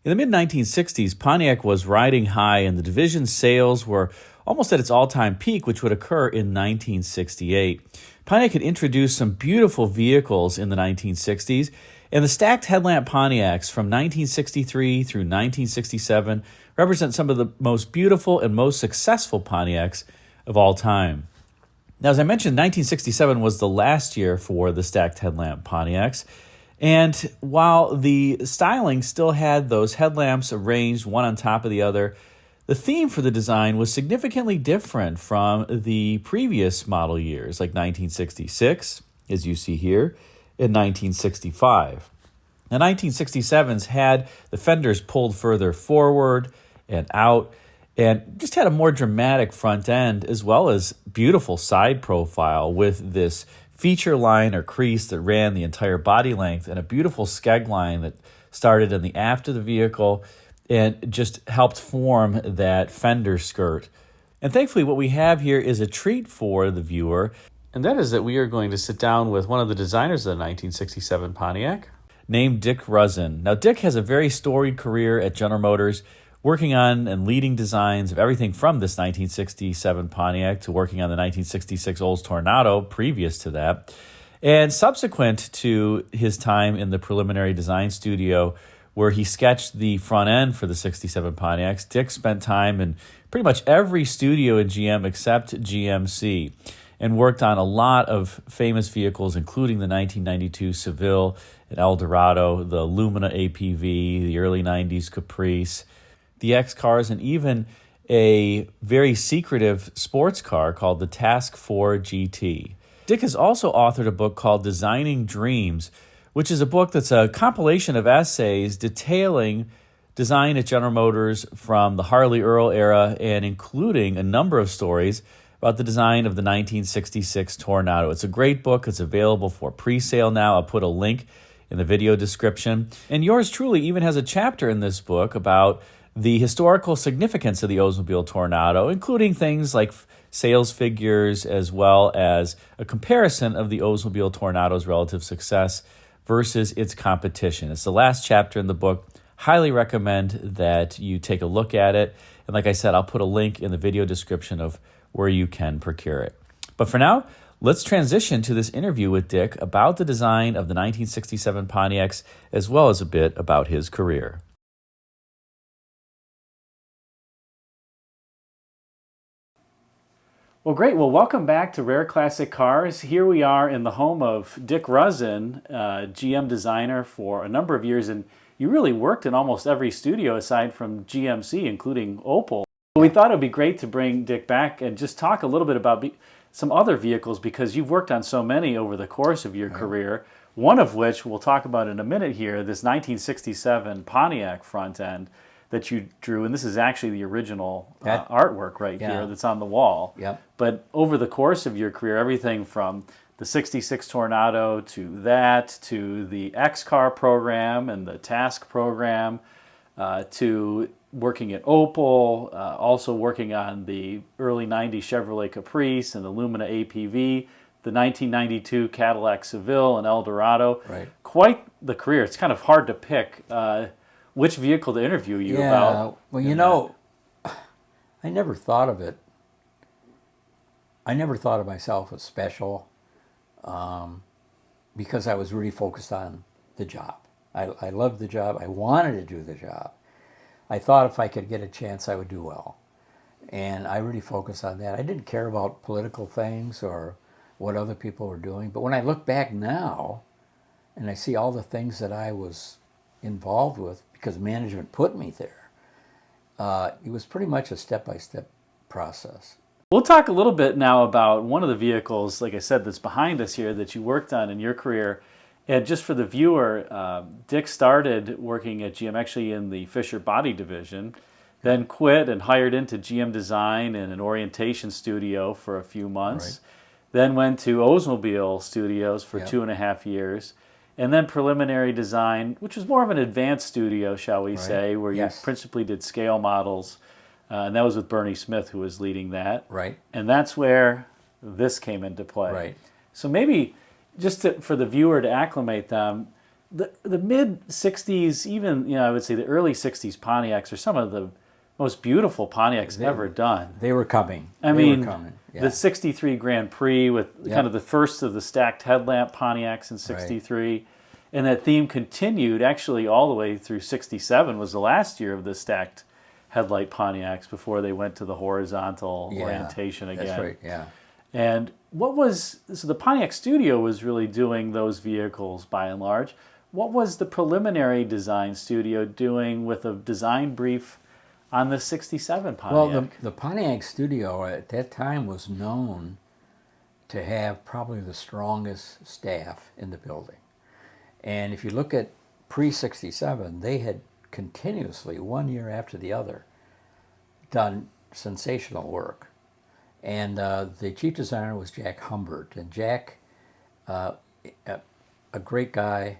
In the mid-1960s, Pontiac was riding high and the division's sales were almost at its all-time peak, which would occur in 1968. Pontiac had introduced some beautiful vehicles in the 1960s, and the stacked headlamp Pontiacs from 1963 through 1967 represent some of the most beautiful and most successful Pontiacs of all time. Now, as I mentioned, 1967 was the last year for the stacked headlamp Pontiacs. And while the styling still had those headlamps arranged one on top of the other, the theme for the design was significantly different from the previous model years, like 1966, as you see here, and 1965. The 1967s had the fenders pulled further forward and out, and just had a more dramatic front end as well as beautiful side profile with this feature line or crease that ran the entire body length and a beautiful skeg line that started in the aft of the vehicle and just helped form that fender skirt. And thankfully what we have here is a treat for the viewer, and that is that we are going to sit down with one of the designers of the 1967 Pontiac named Dick Ruzzin. Now Dick has a very storied career at General Motors, working on and leading designs of everything from this 1967 Pontiac to working on the 1966 Olds Tornado previous to that. And subsequent to his time in the preliminary design studio where he sketched the front end for the 67 Pontiacs, Dick spent time in pretty much every studio in GM except GMC and worked on a lot of famous vehicles, including the 1992 Seville and Eldorado, the Lumina APV, the early 90s Caprice, the X cars, and even a very secretive sports car called the Task 4 GT. Dick has also authored a book called Designing Dreams, which is a book that's a compilation of essays detailing design at General Motors from the Harley Earl era and including a number of stories about the design of the 1966 Tornado. It's a great book. It's available for pre-sale now. I'll put a link in the video description. And yours truly even has a chapter in this book about the historical significance of the Oldmobile Tornado, including things like sales figures as well as a comparison of the Oldmobile Tornado's relative success versus its competition. It's the last chapter in the book. Highly recommend that you take a look at it. And like I said, I'll put a link in the video description of where you can procure it. But for now, let's transition to this interview with Dick about the design of the 1967 Pontiacs as well as a bit about his career. Well, great. Well, welcome back to Rare Classic Cars. Here we are in the home of Dick Ruzzin, GM designer for a number of years, and you really worked in almost every studio aside from GMC, including Opel. We thought it would be great to bring Dick back and just talk a little bit about some other vehicles because you've worked on so many over the course of your career, one of which we'll talk about in a minute here, this 1967 Pontiac front end that you drew, and this is actually the original artwork right here that's on the wall. Yep. But over the course of your career, everything from the 66 Tornado to that, to the X-Car program and the Task program, to working at Opel, also working on the early 90s Chevrolet Caprice and the Lumina APV, the 1992 Cadillac Seville and Eldorado. Right. Quite the career. It's kind of hard to pick which vehicle to interview you about. Well, you know, I never thought of it. I never thought of myself as special because I was really focused on the job. I loved the job. I wanted to do the job. I thought if I could get a chance, I would do well. And I really focused on that. I didn't care about political things or what other people were doing. But when I look back now and I see all the things that I was involved with because management put me there, it was pretty much a step-by-step process. We'll talk a little bit now about one of the vehicles, like I said, that's behind us here that you worked on in your career. And just for the viewer, Dick started working at GM actually in the Fisher Body division, then quit and hired into GM Design in an orientation studio for a few months, Right. then went to Oldmobile Studios for 2.5 years, and then Preliminary Design, which was more of an advanced studio, shall we say, where you principally did scale models, and that was with Bernie Smith, who was leading that. Right. And that's where this came into play. Right. So maybe just for the viewer to acclimate them, the mid '60s, even I would say the early '60s Pontiacs are some of the most beautiful Pontiacs ever done. They were coming. I They mean, were coming. Yeah. the '63 Grand Prix with kind of the first of the stacked headlamp Pontiacs in '63, and that theme continued actually all the way through '67 was the last year of the stacked headlight Pontiacs before they went to the horizontal orientation again. That's right. Yeah. And so the Pontiac Studio was really doing those vehicles by and large. What was the preliminary design studio doing with a design brief on the '67 Pontiac? Well, the Pontiac Studio at that time was known to have probably the strongest staff in the building. And if you look at pre-'67, they had continuously, one year after the other, done sensational work. And the chief designer was Jack Humbert. And Jack, a great guy,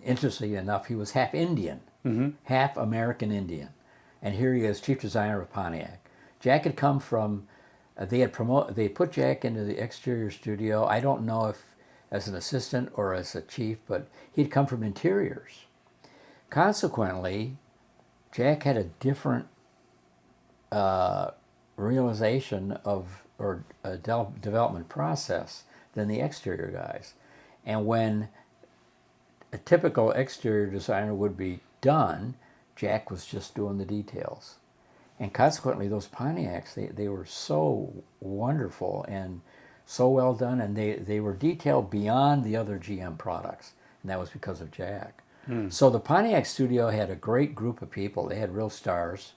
interestingly enough, he was half Indian, half American Indian. And here he is, chief designer of Pontiac. Jack had come from, they put Jack into the exterior studio. I don't know if as an assistant or as a chief, but he'd come from interiors. Consequently, Jack had a different realization of or development process than the exterior guys. And when a typical exterior designer would be done, Jack was just doing the details. And consequently, those Pontiacs, they were so wonderful and so well done, and they were detailed beyond the other GM products, and that was because of Jack. So the Pontiac Studio had a great group of people. They had real stars,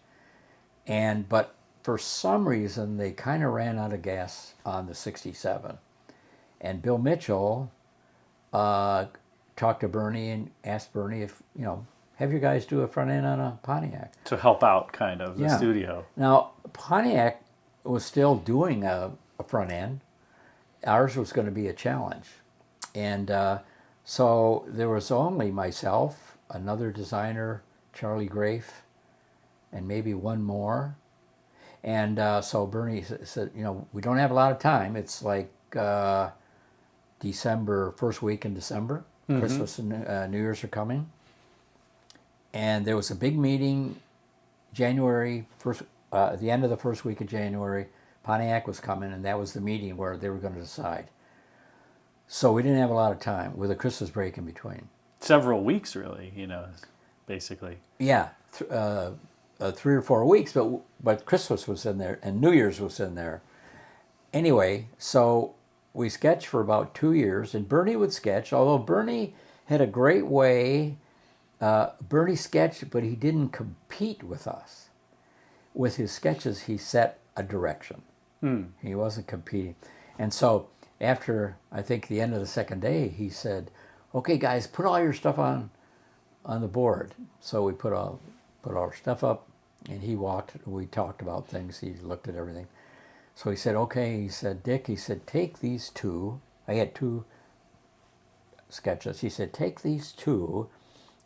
but for some reason, they kind of ran out of gas on the '67. And Bill Mitchell talked to Bernie and asked Bernie if, have you guys do a front end on a Pontiac. To help out, kind of, the studio. Now, Pontiac was still doing a front end. Ours was going to be a challenge. And so there was only myself, another designer, Charlie Grafe, and maybe one more. And so Bernie said, we don't have a lot of time. It's like December, first week in December. Christmas and New Year's are coming. And there was a big meeting, January 1st, the end of the first week of January. Pontiac was coming, and that was the meeting where they were going to decide. So we didn't have a lot of time with a Christmas break in between. Several weeks, really, basically. Yeah, 3 or 4 weeks, but Christmas was in there, and New Year's was in there. Anyway, so we sketched for about 2 years, and Bernie would sketch, although Bernie had a great way. Bernie sketched, but he didn't compete with us. With his sketches, he set a direction. He wasn't competing. And so after, I think, the end of the second day, he said, okay, guys, put all your stuff on the board. So we put all our stuff up, and he walked. We talked about things. He looked at everything. So he said, okay, he said, Dick, he said, take these two. I had 2 sketches. He said, take these 2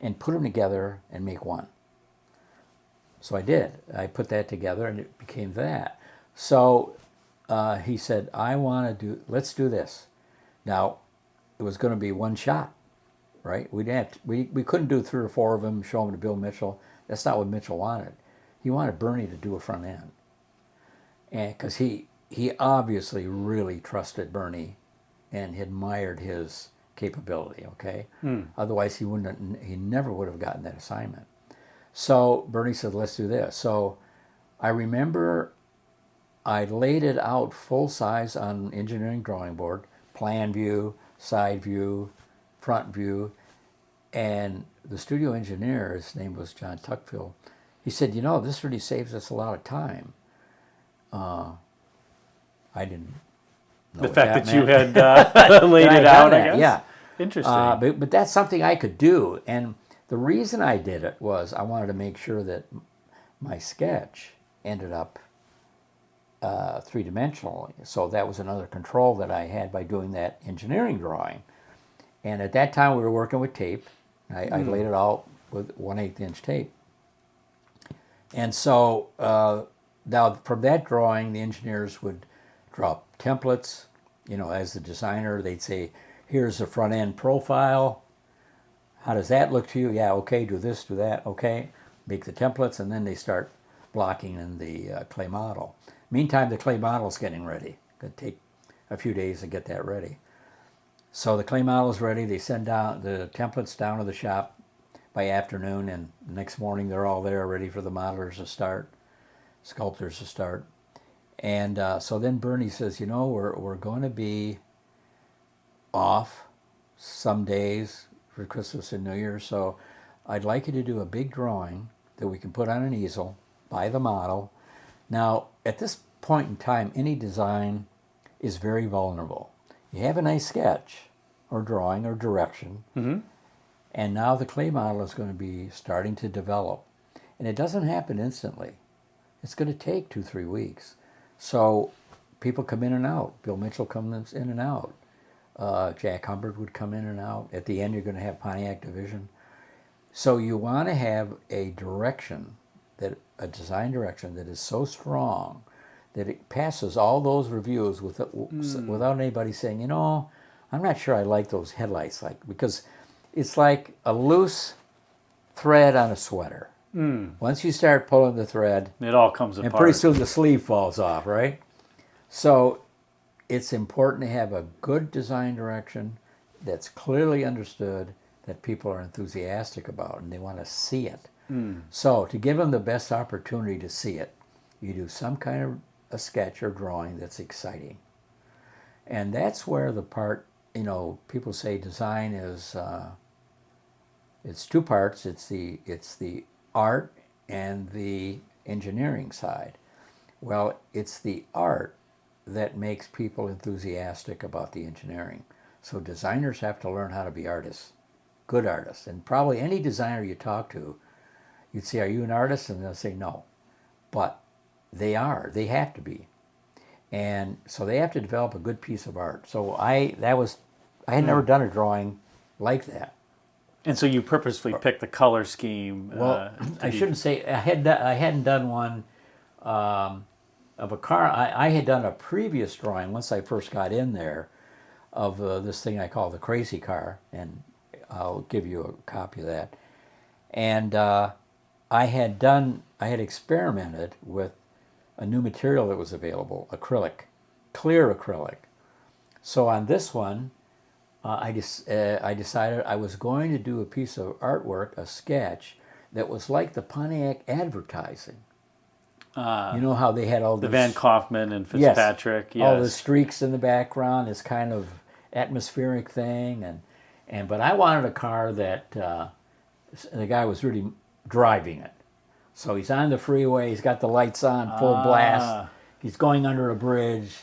and put them together and make one. So I did. I put that together, and it became that. So he said, let's do this. Now, it was going to be one shot, right? We couldn't do 3 or 4 of them, show them to Bill Mitchell. That's not what Mitchell wanted. He wanted Bernie to do a front end. And because he obviously really trusted Bernie and admired his capability, okay? Otherwise, he never would have gotten that assignment. So Bernie said, let's do this. So I remember I laid it out full size on engineering drawing board, plan view, side view, front view, and the studio engineer, his name was John Tuckfield, he said, this really saves us a lot of time. I didn't know the what fact that you meant. had laid it out, I guess? Yeah. Interesting. But that's something I could do. And the reason I did it was I wanted to make sure that my sketch ended up 3-dimensionally. So that was another control that I had by doing that engineering drawing. And at that time we were working with tape. I laid it out with 1/8 inch tape. And so now from that drawing, the engineers would draw templates. As the designer, they'd say, Here's the front end profile. How does that look to you? Yeah, okay, do this, do that, okay. Make the templates, and then they start blocking in the clay model. Meantime, the clay model's getting ready. Could take a few days to get that ready. So the clay model's ready. They send down the templates down to the shop by afternoon, and the next morning they're all there ready for the modelers to start, sculptors to start. And so then Bernie says, we're going to be off some days for Christmas and New Year, so I'd like you to do a big drawing that we can put on an easel, buy the model. Now, at this point in time, any design is very vulnerable. You have a nice sketch or drawing or direction, and now the clay model is going to be starting to develop. And it doesn't happen instantly. It's going to take 2-3 weeks. So people come in and out. Bill Mitchell comes in and out. Jack Humbert would come in and out. At the end, you're going to have Pontiac division. So you want to have a direction, a design direction that is so strong that it passes all those reviews without anybody saying, I'm not sure I like those headlights, because it's like a loose thread on a sweater. Once you start pulling the thread, it all comes apart. And pretty soon the sleeve falls off, right? So it's important to have a good design direction that's clearly understood, that people are enthusiastic about, and they want to see it. So to give them the best opportunity to see it, you do some kind of a sketch or drawing that's exciting. And that's where the part, people say design is, it's two parts. It's the art and the engineering side. Well, it's the art that makes people enthusiastic about the engineering. So designers have to learn how to be artists, good artists. And probably any designer you talk to, you'd say, are you an artist? And they'll say no. But they are. They have to be. And so they have to develop a good piece of art. So I had never done a drawing like that. And so you purposely picked the color scheme. Well, I shouldn't say I hadn't done one of a car. I had done a previous drawing once I first got in there of this thing I call the crazy car, and I'll give you a copy of that. And I had experimented with a new material that was available, acrylic, clear acrylic. So on this one, I decided I was going to do a piece of artwork, a sketch, that was like the Pontiac advertising. You know how they had all the Van Kaufman and Yes, Fitzpatrick, all the streaks in the background, this kind of atmospheric thing, but I wanted a car that the guy was really driving it. So he's on the freeway, he's got the lights on, full blast, he's going under a bridge,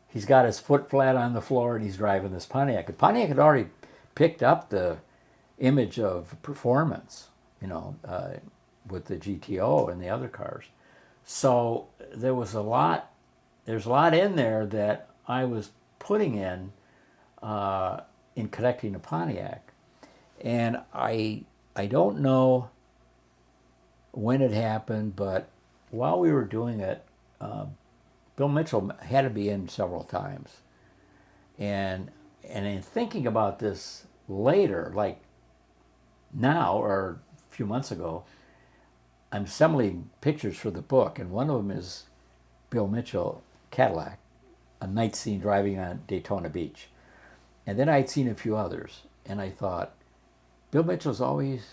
he's got his foot flat on the floor, and he's driving this Pontiac. And Pontiac had already picked up the image of performance, with the GTO and the other cars. So there's a lot in there that I was putting in connecting to Pontiac. And I don't know when it happened, but while we were doing it, Bill Mitchell had to be in several times. And in thinking about this later, like now or a few months ago, I'm assembling pictures for the book, and one of them is Bill Mitchell, Cadillac, a night scene driving on Daytona Beach. And then I'd seen a few others, and I thought, Bill Mitchell's always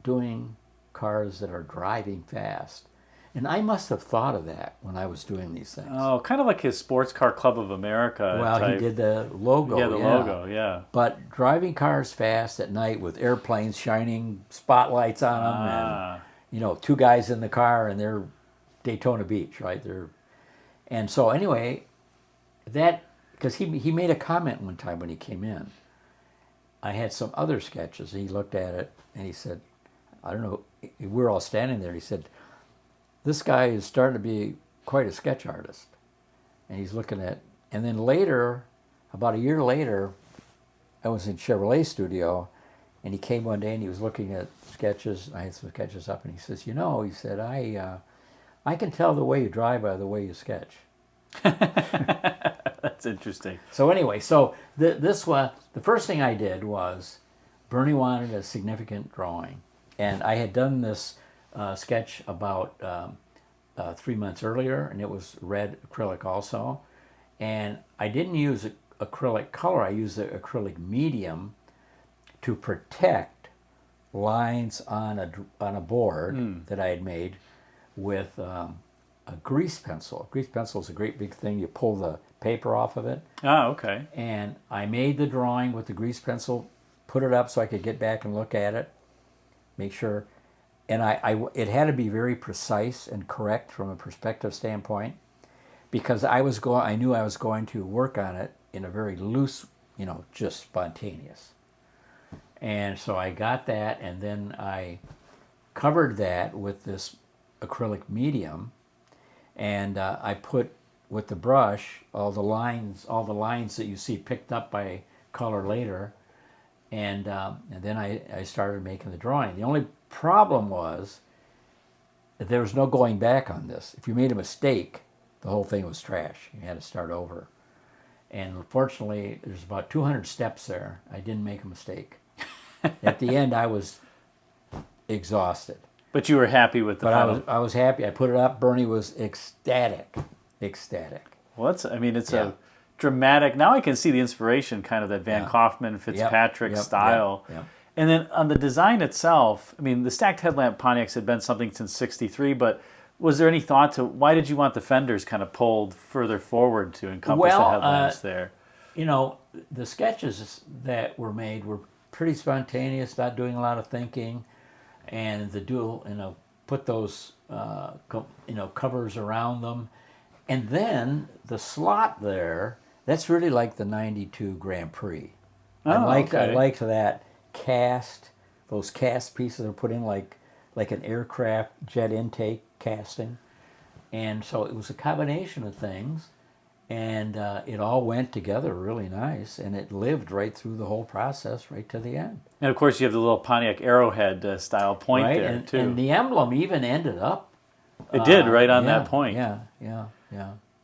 doing cars that are driving fast. And I must have thought of that when I was doing these things. Oh, kind of like his Sports Car Club of America Well, type. he did the logo. Yeah, the logo, yeah. But driving cars fast at night with airplanes shining spotlights on them, and two guys in the car, and they're Daytona Beach, right? And so anyway, because he made a comment one time when he came in. I had some other sketches. He looked at it and he said, I don't know, we were all standing there. He said, this guy is starting to be quite a sketch artist. And he's looking at, and then later, about a year later, I was in Chevrolet Studio, and he came one day and he was looking at sketches. I had some sketches up, and he says, he said, I can tell the way you drive by the way you sketch. That's That's interesting. So anyway, this one, the first thing I did was Bernie wanted a significant drawing, and I had done this sketch about 3 months earlier, and it was red acrylic also, and I didn't use acrylic color. I used the acrylic medium to protect lines on a board that I had made with a grease pencil. A grease pencil is a great big thing. You pull the paper off of it. Oh, okay. And I made the drawing with the grease pencil, put it up so I could get back and look at it, make sure. And it had to be very precise and correct from a perspective standpoint, because I knew I was going to work on it in a very loose, just spontaneous. And so I got that, and then I covered that with this acrylic medium, and I put with the brush all the lines that you see picked up by color later, and then I started making the drawing. The only problem was that there was no going back on this. If you made a mistake, the whole thing was trash. You had to start over. And unfortunately, there's about 200 steps there. I didn't make a mistake. At the end, I was exhausted. But you were happy with the final. I was happy. I put it up. Bernie was ecstatic. Well, it's a dramatic. Now I can see the inspiration, kind of that Van Kaufman, Fitzpatrick style. Yep. And then on the design itself, the stacked headlamp Pontiacs had been something since '63, but was there any thought to why did you want the fenders kind of pulled further forward to encompass the headlamps there? The sketches that were made were pretty spontaneous, not doing a lot of thinking, and put those covers around them, and then the slot there. That's really like the '92 Grand Prix. I liked that cast. Those cast pieces are put in like an aircraft jet intake casting, and so it was a combination of things, and it all went together really nice, and it lived right through the whole process, right to the end. And of course, you have the little Pontiac arrowhead style point there too. And the emblem even ended up. It did right on that point. Yeah.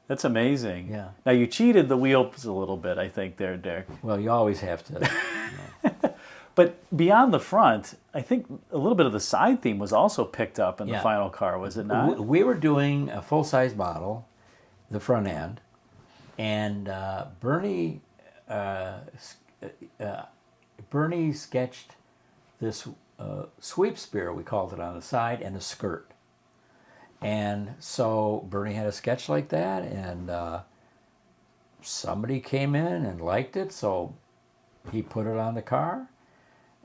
That's amazing. Yeah. Now you cheated the wheels a little bit, I think, there, Dick. Well, you always have to. But beyond the front, I think a little bit of the side theme was also picked up in the final car, was it not? We were doing a full-size model, the front end, and Bernie sketched this sweep spear, we called it, on the side, and a skirt. And so Bernie had a sketch like that, and somebody came in and liked it, so he put it on the car.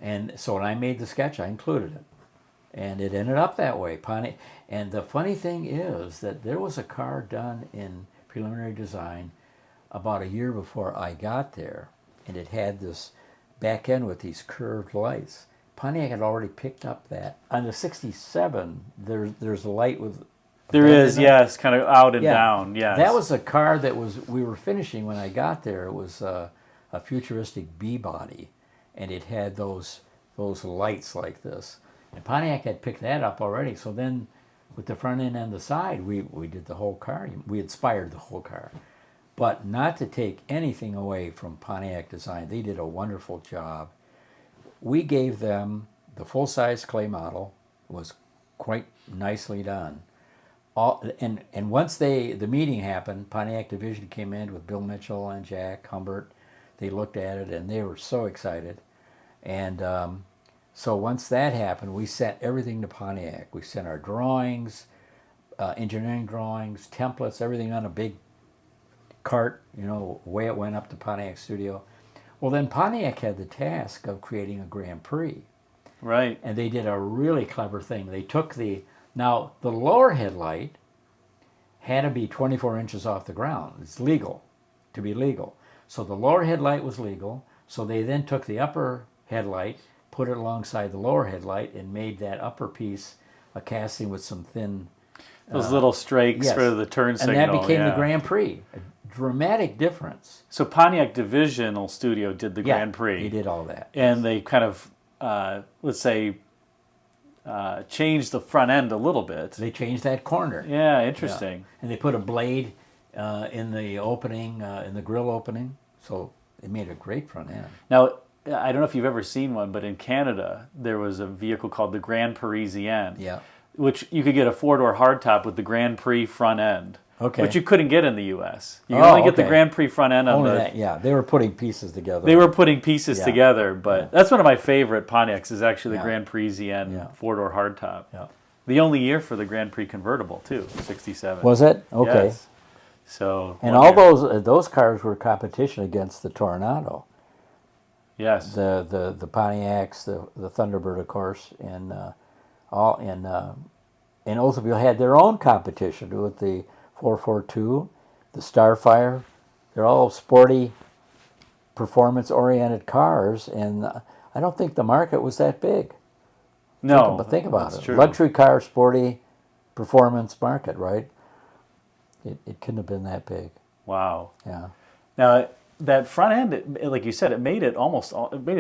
And so when I made the sketch, I included it. And it ended up that way. And the funny thing is that there was a car done in preliminary design about a year before I got there, and it had this back end with these curved lights. Pontiac had already picked up that. On the 67, there's a light with... There is, yes, kind of out and down, yes. That was a car that we were finishing when I got there. It was a futuristic B-body, and it had those lights like this. And Pontiac had picked that up already, so then with the front end and the side, we did the whole car. We inspired the whole car. But not to take anything away from Pontiac design, they did a wonderful job. We gave them the full-size clay model. It was quite nicely done. And once the meeting happened, Pontiac Division came in with Bill Mitchell and Jack Humbert. They looked at it, and they were so excited. And so once that happened, we sent everything to Pontiac. We sent our drawings, engineering drawings, templates, everything on a big cart, way it went up to Pontiac Studio. Well, then Pontiac had the task of creating a Grand Prix. Right. And they did a really clever thing. They took the lower headlight had to be 24 inches off the ground. It's legal, to be legal. So the lower headlight was legal. So they then took the upper headlight, put it alongside the lower headlight, and made that upper piece a casting with some thin... Those little strakes for the turn signal. And that became the Grand Prix. A dramatic difference. So Pontiac Divisional Studio did the Grand Prix. They did all that. And they kind of, let's say, changed the front end a little bit. They changed that corner. Yeah, interesting. Yeah. And they put a blade in the opening, in the grill opening. So it made a great front end. Now, I don't know if you've ever seen one, but in Canada, there was a vehicle called the Grand Parisienne, Yeah. which you could get a four-door hardtop with the Grand Prix front end, Okay. which you couldn't get in the U.S. You could only get the okay. Grand Prix front end on Only the... that, yeah. They were putting pieces together. They were putting pieces Yeah. together, but that's one of my favorite Pontiacs is actually the Yeah. Grand Parisienne Yeah. four-door hardtop. Yeah. The only year for the Grand Prix convertible, too, 67. Was it? Okay. Yes. So, And one all year. those cars were competition against the Tornado. Yes. The Pontiacs, the Thunderbird, of course, and Oldmobile had their own competition with the 442, the Starfire. They're all sporty, performance-oriented cars, and I don't think the market was that big. No. Think about that's it. True. Luxury car, sporty, performance market, right? It couldn't have been that big. Wow. Yeah. Now, that front end, like you said, it made it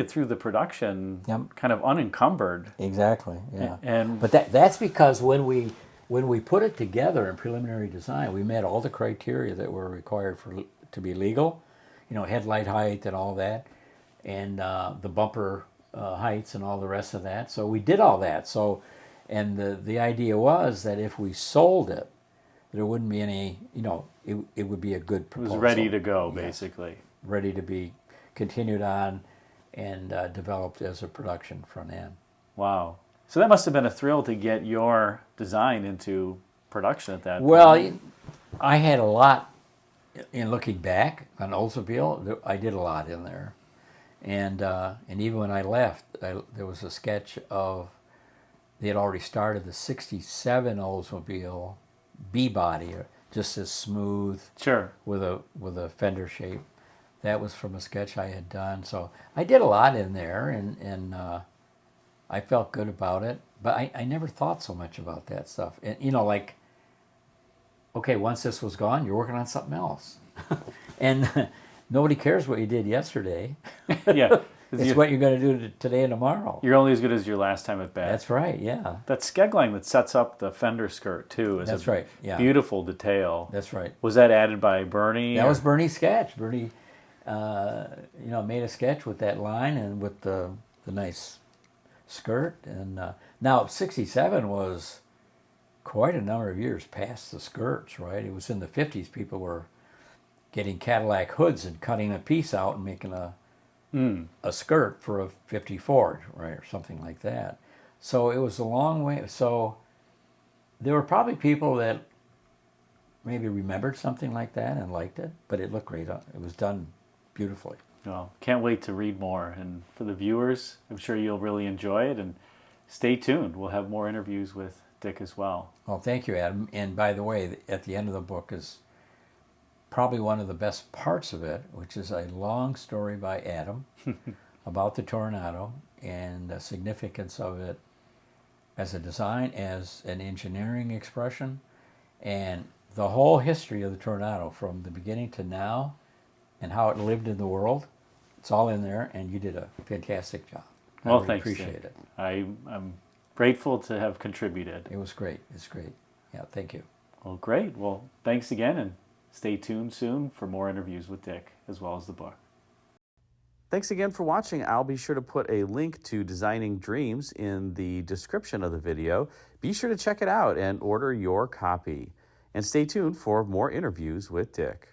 through the production Yep. kind of unencumbered. Exactly. Yeah. And But that's because when we put it together in preliminary design, we met all the criteria that were required to be legal, headlight height and all that, and the bumper heights and all the rest of that. So we did all that. So, and the idea was that if we sold it, there wouldn't be any, it would be a good it proposal. was ready to go, Yes. basically. Ready to be continued on and developed as a production front end. Wow. So that must have been a thrill to get your design into production at that point. Well, I had a lot, in looking back on Oldmobile, I did a lot in there. And even when I left, there was a sketch of, they had already started the 67 Oldsmobile B-body, just as smooth Sure. with a fender shape. That was from a sketch I had done. So I did a lot in there, and I felt good about it. But I never thought so much about that stuff. And okay, once this was gone, you're working on something else. And nobody cares what you did yesterday. Yeah. It's what you're going to do today and tomorrow. You're only as good as your last time at bat. That's right, yeah. That skegline that sets up the fender skirt, too, is That's a right, yeah. beautiful detail. That's right. Was that added by Bernie? That or- was Bernie's sketch. Bernie, made a sketch with that line and with the nice skirt. And now 67 was quite a number of years past the skirts, right? It was in the 50s. People were getting Cadillac hoods and cutting a piece out and making a skirt for a 54, right, or something like that. So it was a long way. So there were probably people that maybe remembered something like that and liked it, but it looked great. It was done beautifully. Well, can't wait to read more. And for the viewers, I'm sure you'll really enjoy it. And stay tuned. We'll have more interviews with Dick as well. Well, thank you, Adam. And by the way, at the end of the book is probably one of the best parts of it, which is a long story by Adam about the Tornado and the significance of it as a design, as an engineering expression, and the whole history of the Tornado from the beginning to now and how it lived in the world. It's all in there, and you did a fantastic job. I Well, really thanks, appreciate Dick. it. I'm grateful to have contributed. It was great. It's great. Yeah, thank you. Well, great. Well, thanks again, and stay tuned soon for more interviews with Dick, as well as the book. Thanks again for watching. I'll be sure to put a link to Designing Dreams in the description of the video. Be sure to check it out and order your copy. And stay tuned for more interviews with Dick.